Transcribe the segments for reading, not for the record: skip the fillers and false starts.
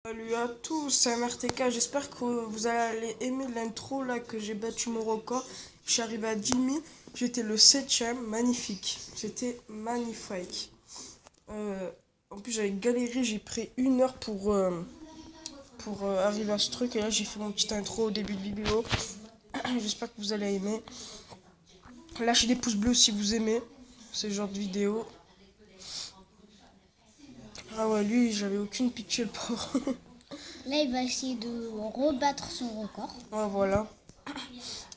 Salut à tous, c'est MRTK, j'espère que vous allez aimer l'intro là que j'ai battu mon record. Je suis arrivé à 10 000, j'étais le 7ème, magnifique, c'était magnifique. En plus j'avais galéré, j'ai pris 1 heure pour arriver à ce truc et là j'ai fait mon petit intro au début de vidéo. J'espère que vous allez aimer. Lâchez des pouces bleus si vous aimez ce genre de vidéo. Ah ouais, lui j'avais aucune pitié le pauvre. Là, il va essayer de rebattre son record. Ouais, voilà.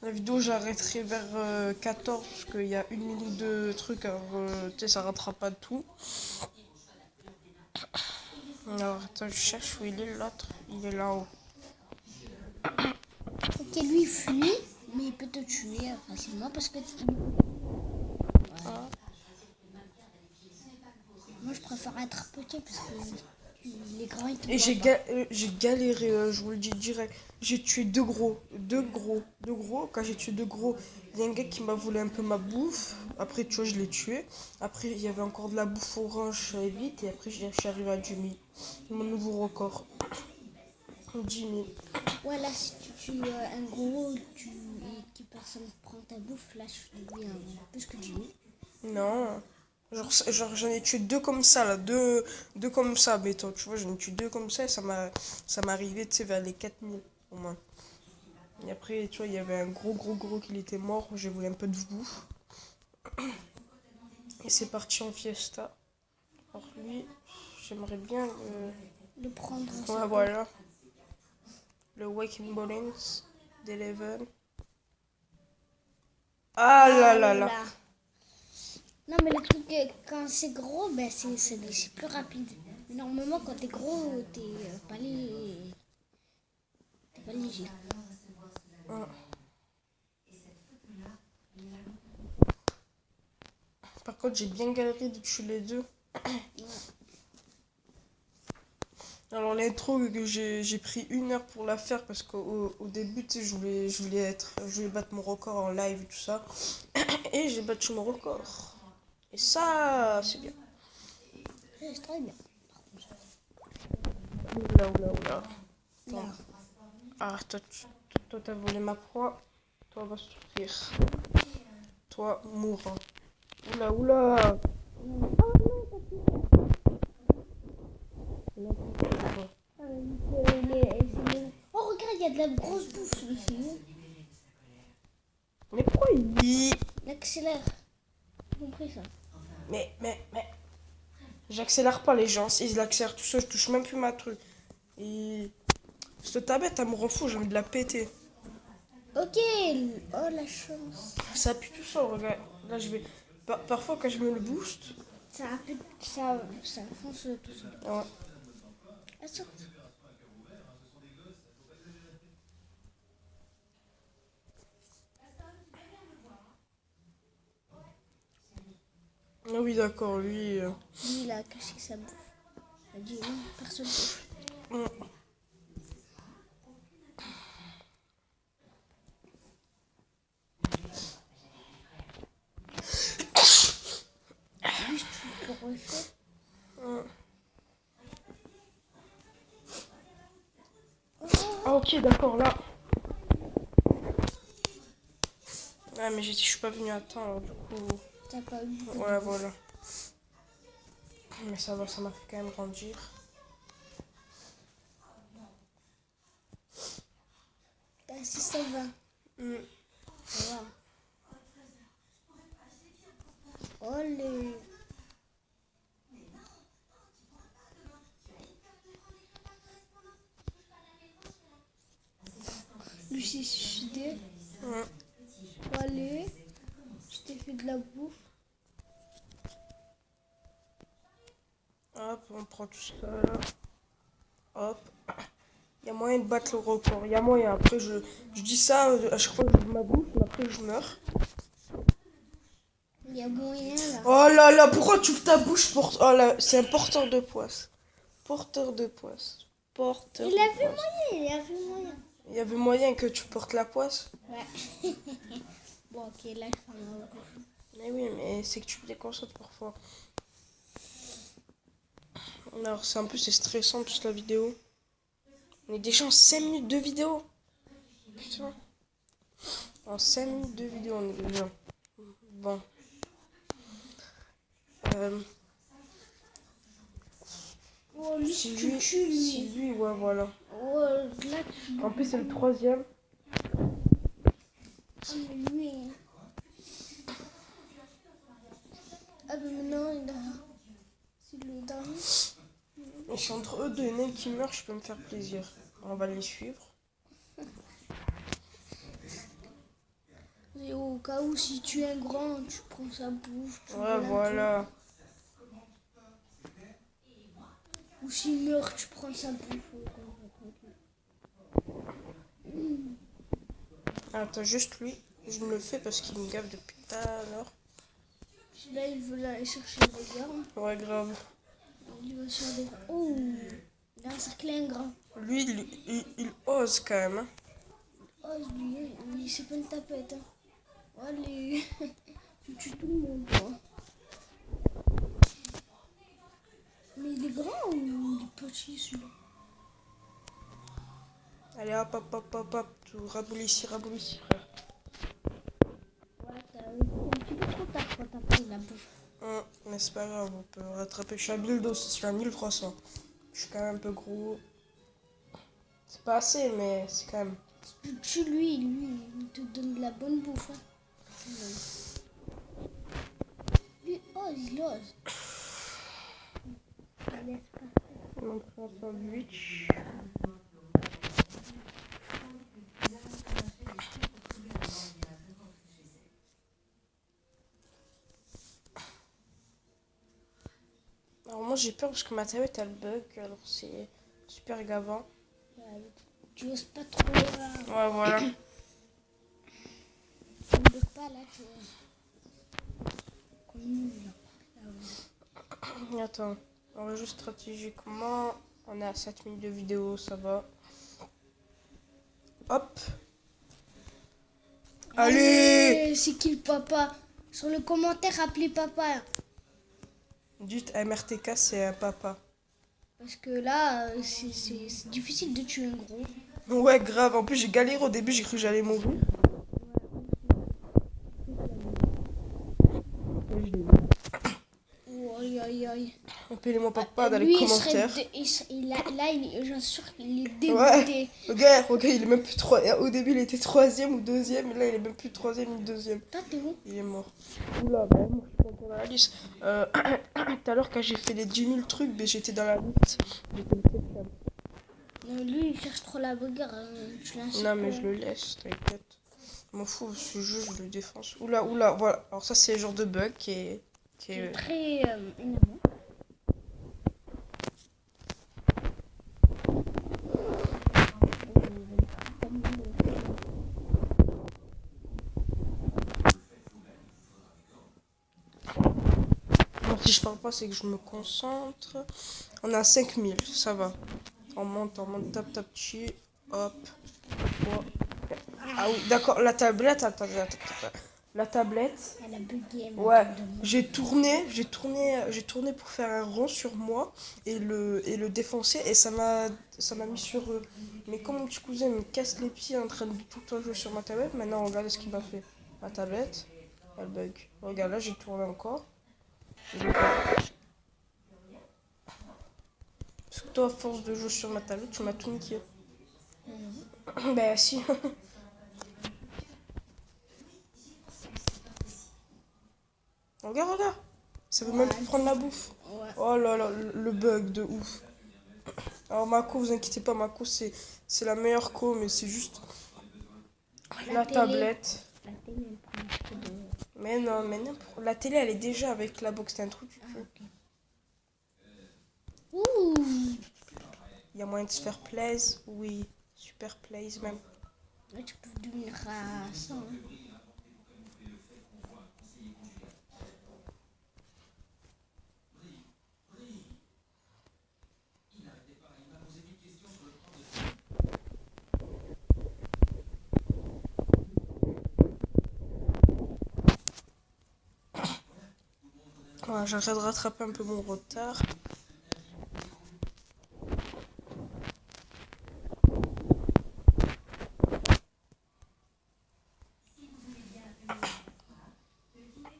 La vidéo, j'arrêterai vers 14 parce qu'il y a 1 minute de truc. Alors, tu sais, ça rattrape pas tout. Alors, attends, je cherche où il est l'autre. Il est là-haut. Ok, lui, il fuit, mais il peut te tuer facilement parce que... Ah. Moi, je préfère être petit parce que les grands, ils te Et voient pas. j'ai galéré, je vous le dis direct. J'ai tué deux gros. Deux gros. Deux gros. Quand j'ai tué deux gros, il y a un gars qui m'a volé un peu ma bouffe. Après, tu vois, je l'ai tué. Après, il y avait encore de la bouffe orange vite. Et après, je suis arrivé à 10 000. Mon nouveau record. 10 000. Ouais, là, si tu tues un gros et que personne prend ta bouffe, là, je deviens plus que 10 000. Non. Genre j'en ai tué deux comme ça, là. Deux comme ça, béton. Tu vois, j'en ai tué deux comme ça et ça m'est arrivé, tu sais, vers les 4 000 au moins. Et après, tu vois, il y avait un gros qui était mort. J'ai voulu un peu de bouffe. Et c'est parti en fiesta. Alors lui, j'aimerais bien Le prendre en Ouais, seconde. voilà. Le Waking Ballons d'Eleven. Ah là là là. Non, mais le truc, quand c'est gros, ben, c'est plus rapide. Mais normalement, quand t'es gros, t'es pas léger. Ah. Par contre, j'ai bien galéré de tuer les deux. Alors l'intro que j'ai pris 1 heure pour la faire parce qu'au début tu sais, je voulais battre mon record en live et tout ça et j'ai battu mon record et ça c'est bien. C'est très bien. Oula. Là. Attends. Ah toi t'as volé ma proie, toi va souffrir, toi mourras. Oula. Oh, regarde, il y a de la grosse bouffe ici. Mais pourquoi il... Il accélère. J'ai compris ça. Mais j'accélère pas les gens, ils accélèrent tout ça, je touche même plus ma truc. Et cette tablette elle me rend fou, j'ai envie de la péter. Ok. Oh, la chance. Ça appuie tout seul, regarde. Là, je vais. Parfois, quand je me le boost. Ça fonce tout seul. Ouais. Ah, ça. Ah oui, d'accord, lui. Lui, il a caché sa bouffe. Il a dit non, personne ne touche. Mm. Lui, tu le refais. Ah, ok, d'accord, là. Ah, mais je suis pas venu à temps, alors du coup. T'as pas eu beaucoup de Ouais, bouffe. voilà. Mais ça va, ça m'a fait quand même grandir. Ah, si ça va. Mm. Ça va. Olé. Lui s'est suicidé. Mm. Allez. Je t'ai fait de la bouffe. Hop, on prend tout ça là. Hop. Il y a moyen de battre le record. Il y a moyen. Après, je dis ça à chaque fois que je ma bouche, mais après, je meurs. Il y a moyen là. Oh là là, pourquoi tu ouvres ta bouche pour... Oh là, c'est un porteur de poisse. Porteur de poisse. Porteur Il de a vu poisse. moyen, il a vu moyen. Il y avait moyen que tu portes la poisse. Ouais. Bon, ok, là, je ferme ma bouche. Mais oui, mais c'est que tu te déconcentres parfois. Alors, c'est un peu c'est stressant toute la vidéo. On est déjà en 5 minutes de vidéo. Putain. En 5 minutes de vidéo, on est déjà. Bon. Oh, lui, Si tu lui, tues, lui. si lui, ouais, voilà. Oh, là, tu... En plus, c'est le troisième. Ah, mais lui... Ah, mais maintenant, il a... C'est le dernier. Et si entre eux deux, il y en a un qui meurt, je peux me faire plaisir. On va les suivre. Et au cas où, si tu es un grand, tu prends sa bouffe. Tu Ouais, vois, voilà. ou s'il meurt, tu prends sa bouffe. Attends, juste lui. Je me le fais parce qu'il me gave depuis tout à l'heure. Là, il veut aller chercher le gars. Ouais, grave. Il va se faire des... Oh, il a encerclé un grand. Lui, il ose quand même. Hein. Oh, lui, c'est pas une tapette. Hein. Allez, tu tues tout le monde, toi. Mais il est grand ou il est petit, celui-là? Allez, hop. Tout raboule ici, frère. Ouais, t'as un petit peu trop tard quand t'as pris la bouffe. Mais c'est pas grave, on peut rattraper. Je suis à 1000 je suis à 1300. Je suis quand même un peu gros. C'est pas assez, mais c'est quand même. Tu tues lui, il te donne de la bonne bouffe. Hein. Lui, il ose. Allez, c'est pas Donc, 308. Alors, moi j'ai peur parce que ma tablette elle bug, alors c'est super gavant. ouais, tu oses pas trop. Ouais, voilà. Tu ne bug pas là, tu vois. Comme nous, là. Attends, on va juste stratégiquement. On est à 7 minutes de vidéo, ça va. Hop. Allez. C'est qui le papa? Sur le commentaire, appelez papa. Dites MRTK, c'est un papa. Parce que là, c'est difficile de tuer un gros. Ouais, grave. En plus, j'ai galéré au début, j'ai cru que j'allais mourir. Oh, aïe, aïe, aïe. Appelez-moi papa dans les Lui, commentaires. j'en suis sûr qu'il est dégoûté. Ouais. Regarde, il est même plus 3. Au début, il était troisième ou deuxième, et là, il est même plus troisième ni deuxième. Toi, t'es où? Il est mort. Oula, bah, moi, je suis pas dans la liste. Tout à l'heure, quand j'ai fait les 10 000 trucs, bah, j'étais dans la liste. J'étais le septième. Non, lui, il cherche trop la bagarre. Tu l'insultes. Non, mais je le laisse, t'inquiète. Je m'en fous, ce jeu, je le défonce. Oula, voilà. Alors, ça, c'est le genre de bug qui est. C'est très énervant. Alors, si je parle pas, c'est que je me concentre. On a 5000, ça va. On monte, tap, chi. Hop. Ouais. Ah oui, d'accord, la tablette, attends. La tablette. Elle a bugué. Ouais, j'ai tourné pour faire un rond sur moi et le défoncer et ça m'a mis sur eux. Mais comme mon petit cousin me casse les pieds en train de tout le temps jouer sur ma tablette, maintenant regarde ce qu'il m'a fait. Ma tablette, elle bug. Regarde là, j'ai tourné encore. Parce que toi, à force de jouer sur ma tablette, tu m'as tout niqué. Bah si. Regarde. Ça veut même plus prendre la bouffe. Ouais. Oh là là, le bug de ouf. Alors Mako, vous inquiétez pas, Mako c'est la meilleure co, mais c'est juste la tablette. La télé, elle prend un peu de... Mais non, la télé elle est déjà avec la box, c'est un truc. Ouh. Il y a moyen de se faire plaise, oui, super plaise même. Là, tu peux devenir à 100. Hein. Voilà, j'arrête de rattraper un peu mon retard.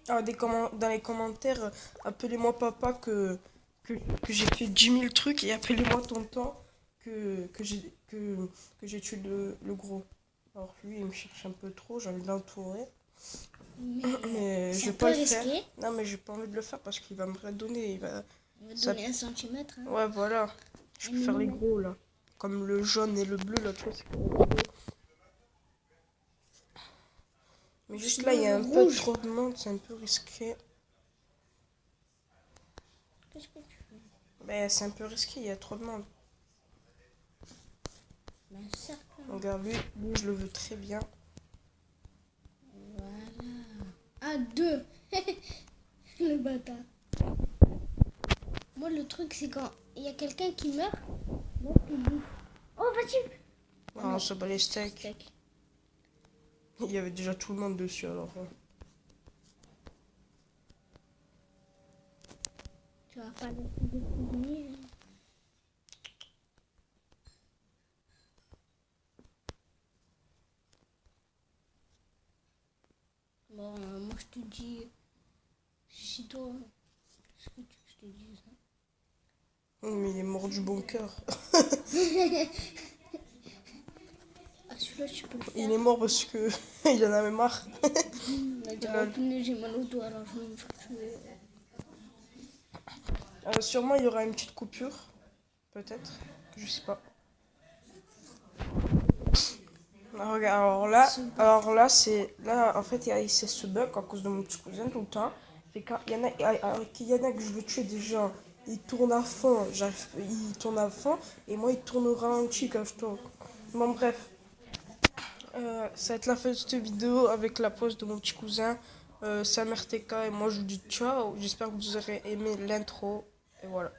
Ah, dans les commentaires, appelez-moi papa que j'ai fait 10 000 trucs et appelez-moi tonton que j'ai tué le gros. Alors lui, il me cherche un peu trop, j'ai envie de l'entourer. Mais Mais je c'est vais un pas peu le faire. risqué. Non, mais j'ai pas envie de le faire parce qu'il va me redonner. On va te Ça- donner 1 centimètre. Hein. Ouais, voilà. Je Un peux faire les millimètre. gros là. Comme le jaune et le bleu là, tu vois, c'est pour les gros. Mais juste là, il y Sinon, a le un peu rouge. trop de monde, c'est un peu risqué. Qu'est-ce que tu fais? Mais c'est un peu risqué, il y a trop de monde. Un cercle. Regarde, lui, je le veux très bien. Voilà. Ah, 2. Le bâtard. Moi, le truc, c'est quand il y a quelqu'un qui meurt, moi, je bouffe. Oh, vas-y. Ah, on se bat les steaks. Steak. Il y avait déjà tout le monde dessus alors. Tu vas pas le premier. Bon, moi, je te dis, si toi, est-ce que tu veux que je te dise ça? Mais il est mort du bon cœur. Ah, celui-là, tu peux le faire. Il est mort parce que il en avait marre. Il a dit, oh, punaise, j'ai mal au doigt, alors je vais me faire tuer. Sûrement, il y aura une petite coupure. Peut-être. Je sais pas. Alors là, c'est. Là, en fait, c'est ce bug à cause de mon petit cousin tout le temps. Et quand il y en a que je veux tuer des gens, ils tournent à fond. Ils tournent à fond. Et moi, ils tournent au ralenti quand je tourne. Bon, bref. Ça va être la fin de cette vidéo avec la pause de mon petit cousin. Samer TK et moi, je vous dis ciao. J'espère que vous aurez aimé l'intro. Et voilà.